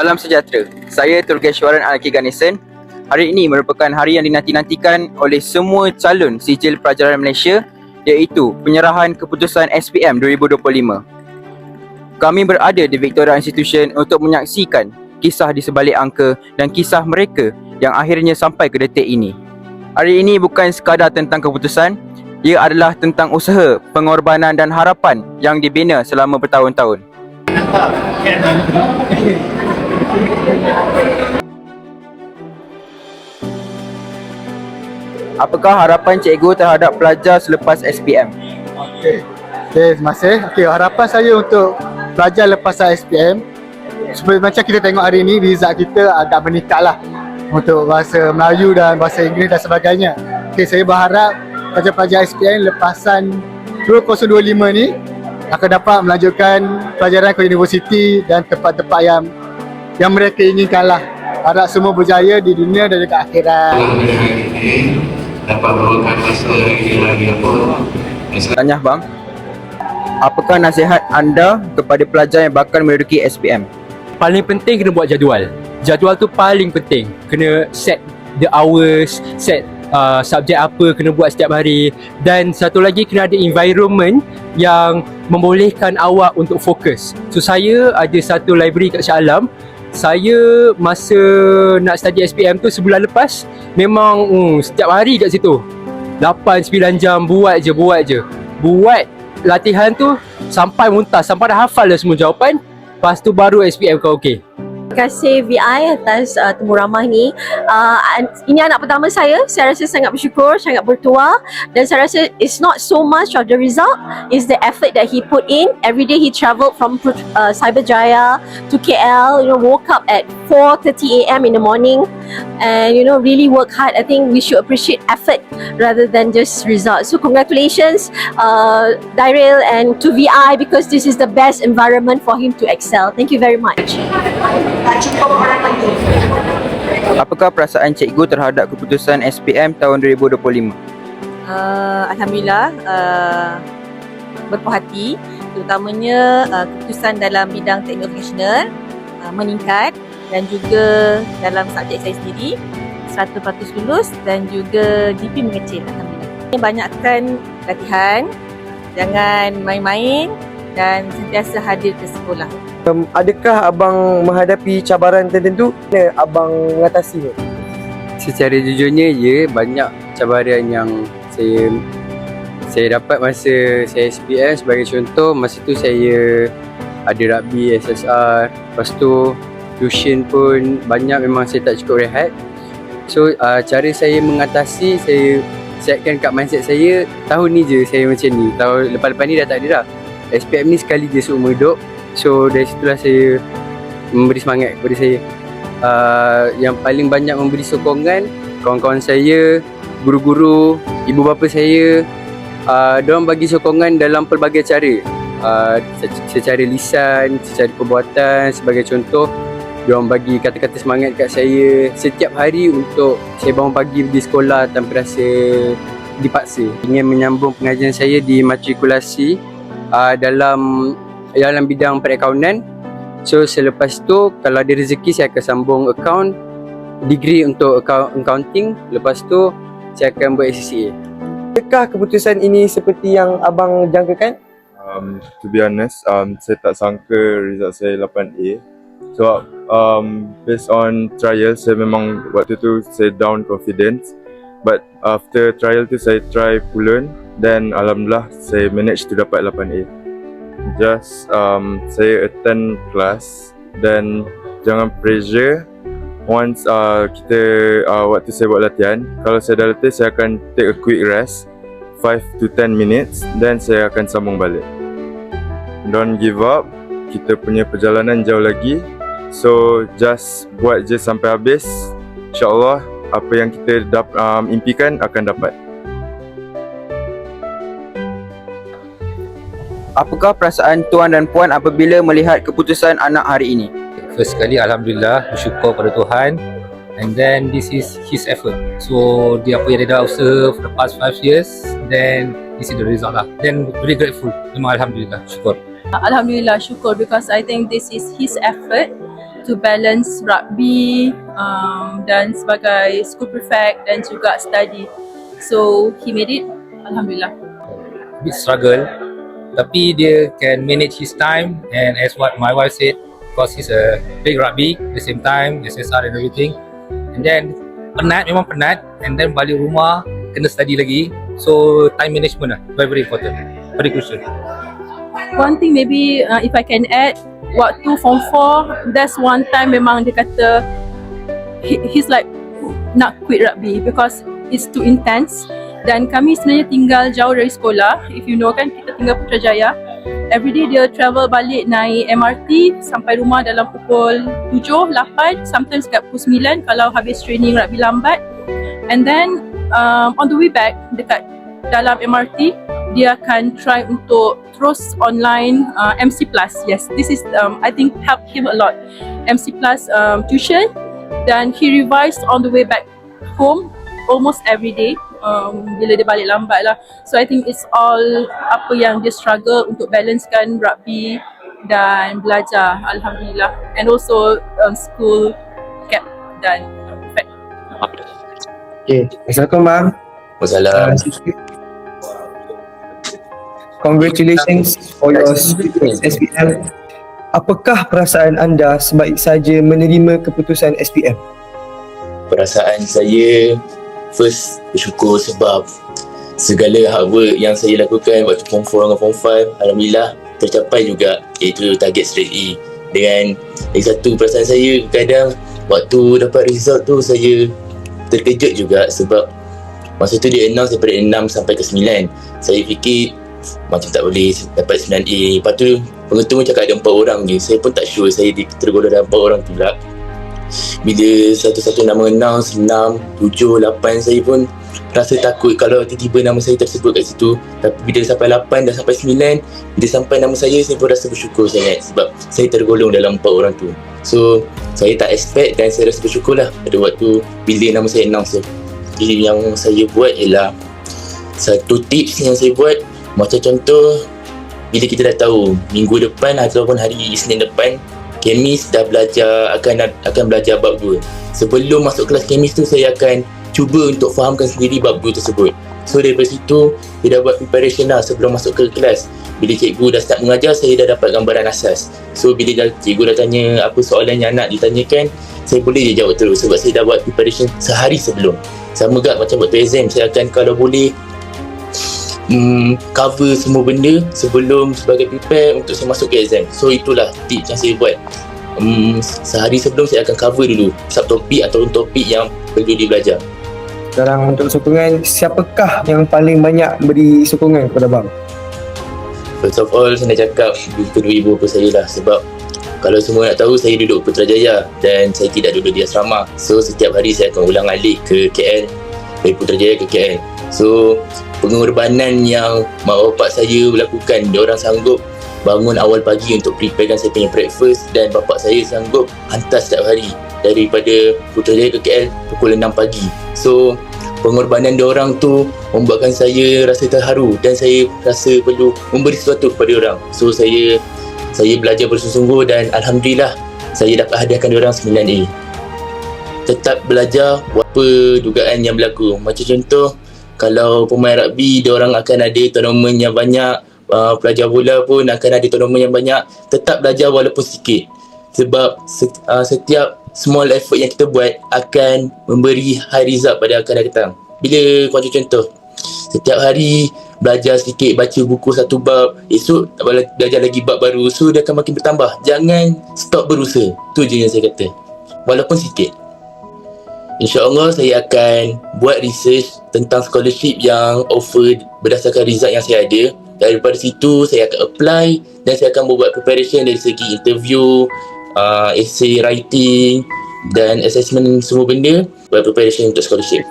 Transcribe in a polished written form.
Salam sejahtera. Saya Tulkeshwaran Alki Ganesan. Hari ini merupakan hari yang dinanti-nantikan oleh semua calon sijil pelajaran Malaysia, iaitu penyerahan keputusan SPM 2025. Kami berada di Victoria Institution untuk menyaksikan kisah di sebalik angka dan kisah mereka yang akhirnya sampai ke detik ini. Hari ini bukan sekadar tentang keputusan, ia adalah tentang usaha, pengorbanan dan harapan yang dibina selama bertahun-tahun. Apakah harapan cikgu terhadap pelajar selepas SPM? Okey, terima kasih. Okey, harapan saya untuk pelajar lepas SPM, seperti macam kita tengok hari ini, result kita agak meningkat lah untuk bahasa Melayu dan bahasa Inggeris dan sebagainya. Okey, saya berharap pelajar-pelajar SPM lepasan 2025 ni akan dapat melanjutkan pelajaran ke universiti dan tempat-tempat yang mereka inginkan lah. Harap semua berjaya di dunia dan juga akhirat. Dapat merupakan masa lagi apa? Tanya bang, apakah nasihat anda kepada pelajar yang bakal menduduki SPM? Paling penting kena buat jadual. Jadual tu paling penting. Kena set the hours, set subjek apa kena buat setiap hari. Dan satu lagi kena ada environment yang membolehkan awak untuk fokus. So saya ada satu library kat Shah Alam. Saya masa nak study SPM tu sebulan lepas, memang setiap hari kat situ 8-9 jam buat je. Buat latihan tu sampai muntah, sampai dah hafal dah semua jawapan. Lepas tu baru SPM kau okey. Terima kasih VI atas temu ramah ni. Ini anak pertama saya rasa sangat bersyukur, sangat bertuah, dan saya rasa it's not so much of the result, is the effort that he put in. Every day he travelled from Cyberjaya to KL, woke up at 4:30 AM in the morning and really work hard. I think we should appreciate effort rather than just results. So congratulations Daryl and to VI, because this is the best environment for him to excel. Thank you very much. Apakah perasaan cikgu terhadap keputusan SPM tahun 2025? Alhamdulillah, berpuas hati, terutamanya keputusan dalam bidang teknik vocational meningkat, dan juga dalam subjek saya sendiri 100% lulus dan juga DP mengecil. Alhamdulillah. Banyakkan latihan, jangan main-main dan sentiasa hadir ke sekolah. Adakah abang menghadapi cabaran tertentu? Mana abang mengatasinya? Secara jujurnya, ya, banyak cabaran yang saya dapat masa saya SPM. Sebagai contoh, masa tu saya ada rugby, SSR, lepas tu tuition pun banyak, memang saya tak cukup rehat. So cara saya mengatasi, saya siapkan kat mindset saya, tahun ni je saya macam ni, tahun lepas-lepas ni dah tak ada dah. SPM ni sekali je seumur hidup. So dari situlah saya memberi semangat kepada saya. Yang paling banyak memberi sokongan kawan-kawan saya, guru-guru, ibu bapa saya. Diorang bagi sokongan dalam pelbagai cara, secara lisan, secara perbuatan. Sebagai contoh, diorang bagi kata-kata semangat kat saya setiap hari untuk saya bangun pagi pergi sekolah tanpa rasa dipaksa. Ingin menyambung pengajian saya di matrikulasi dalam bidang perakaunan. So selepas tu kalau ada rezeki, saya akan sambung account, degree untuk accounting. Lepas tu saya akan buat ACCA. Adakah keputusan ini seperti yang abang jangkakan? To be honest, saya tak sangka result saya 8A. So based on trial, saya memang waktu tu saya down confidence. But after trial tu saya try pulun, dan alhamdulillah saya manage to dapat 8A. Just saya attend kelas dan jangan pressure. Once kita waktu saya buat latihan, kalau saya dah letih, saya akan take a quick rest 5 to 10 minutes, then saya akan sambung balik. Don't give up, kita punya perjalanan jauh lagi. So just buat je sampai habis. InsyaAllah apa yang kita impikan akan dapat. Apakah perasaan tuan dan puan apabila melihat keputusan anak hari ini? First sekali, Alhamdulillah, bersyukur pada Tuhan. And then this is his effort. So dia apa yang dia dah usaha for the past 5 years, then this is the result lah. Then very grateful. Memang Alhamdulillah, syukur. Alhamdulillah, syukur, because I think this is his effort to balance rugby dan sebagai school prefect dan juga study. So he made it, alhamdulillah. Bit struggle, tapi dia can manage his time, and as what my wife said, because he's a big rugby at the same time, SSR and everything, and then memang penat, and then balik rumah kena study lagi, so time management lah, very important, very crucial. One thing maybe if I can add, waktu form 4, that's one time memang dia kata he's like nak quit rugby because it's too intense. Dan kami sebenarnya tinggal jauh dari sekolah. If you know kan, kita tinggal Putrajaya. Everyday dia travel balik naik MRT sampai rumah dalam pukul 7, 8, sometimes kat pukul 9 kalau habis training rugby lambat. And then on the way back dekat dalam MRT, dia akan try untuk terus online MC Plus. Yes, this is I think helped him a lot. MC Plus tuition, dan he revised on the way back home almost every day. Bila dia balik lambat lah. So I think it's all apa yang dia struggle untuk balancekan rugby dan belajar, alhamdulillah. And also school cap dan prefect. Okay, Assalamualaikum bang. Wassalam. Congratulations for your SPM. Apakah perasaan anda sebaik saja menerima keputusan SPM? Perasaan saya, first, bersyukur sebab segala hard work yang saya lakukan waktu form 4 dengan form 5, alhamdulillah tercapai juga, iaitu target straight A. Dengan lagi satu perasaan saya, kadang waktu dapat result tu saya terkejut juga sebab masa tu dia announce daripada 6 sampai ke 9. Saya fikir macam tak boleh dapat 9A. Lepas tu pengetua pun cakap ada 4 orang je. Saya pun tak sure saya tergolong dalam 4 orang tu pula. Bila satu-satu nama announce 6, 7, 8, saya pun rasa takut kalau tiba-tiba nama saya tersebut kat situ. Tapi bila sampai 8 dan sampai 9, bila sampai nama saya pun rasa bersyukur sangat sebab saya tergolong dalam 4 orang tu. So saya tak expect dan saya rasa bersyukur lah pada waktu bila nama saya announce tu. Jadi yang saya buat ialah satu tips yang saya buat, macam contoh bila kita dah tahu minggu depan ataupun hari Isnin depan kemis dah belajar, akan belajar bab 2. Sebelum masuk kelas kemis tu saya akan cuba untuk fahamkan sendiri bab 2 tersebut. So daripada situ saya dah buat preparation lah sebelum masuk ke kelas. Bila cikgu dah start mengajar, saya dah dapat gambaran asas. So bila cikgu dah tanya apa soalan yang nak ditanyakan, saya boleh je jawab terus sebab saya dah buat preparation sehari sebelum. Sama juga macam waktu exam, saya akan kalau boleh cover semua benda sebelum sebagai prepare untuk saya masuk ke exam. So itulah tips yang saya buat. Sehari sebelum saya akan cover dulu subtopik atau topik yang perlu dibelajar. Sekarang untuk sokongan, siapakah yang paling banyak beri sokongan kepada bang? First of all, saya nak cakap kedua ibu bapa saya lah sebab kalau semua nak tahu, saya duduk Putrajaya dan saya tidak duduk di asrama. So setiap hari saya akan ulang alik ke KL, dari Putrajaya ke KL. So pengorbanan yang mak bapak saya lakukan, diorang sanggup bangun awal pagi untuk preparekan saya punya breakfast, dan bapak saya sanggup hantar setiap hari daripada Putrajaya ke KL pukul 6 pagi. So pengorbanan diorang tu membuatkan saya rasa terharu dan saya rasa perlu memberi sesuatu kepada diorang. So saya belajar bersungguh-sungguh dan alhamdulillah saya dapat hadiahkan diorang 9A. Tetap belajar apa dugaan yang berlaku. Macam contoh, kalau pemain rugby, diorang akan ada tournament yang banyak, pelajar bola pun akan ada tournament yang banyak. Tetap belajar walaupun sikit sebab setiap small effort yang kita buat akan memberi high result pada akan datang. Bila macam contoh, setiap hari belajar sikit, baca buku satu bab, esok belajar lagi bab baru, so dia akan makin bertambah. Jangan stop berusaha, tu je yang saya kata, walaupun sikit. InsyaAllah saya akan buat research tentang scholarship yang offer berdasarkan result yang saya ada. Daripada situ saya akan apply dan saya akan buat preparation dari segi interview, essay writing dan assessment semua benda, buat preparation untuk scholarship.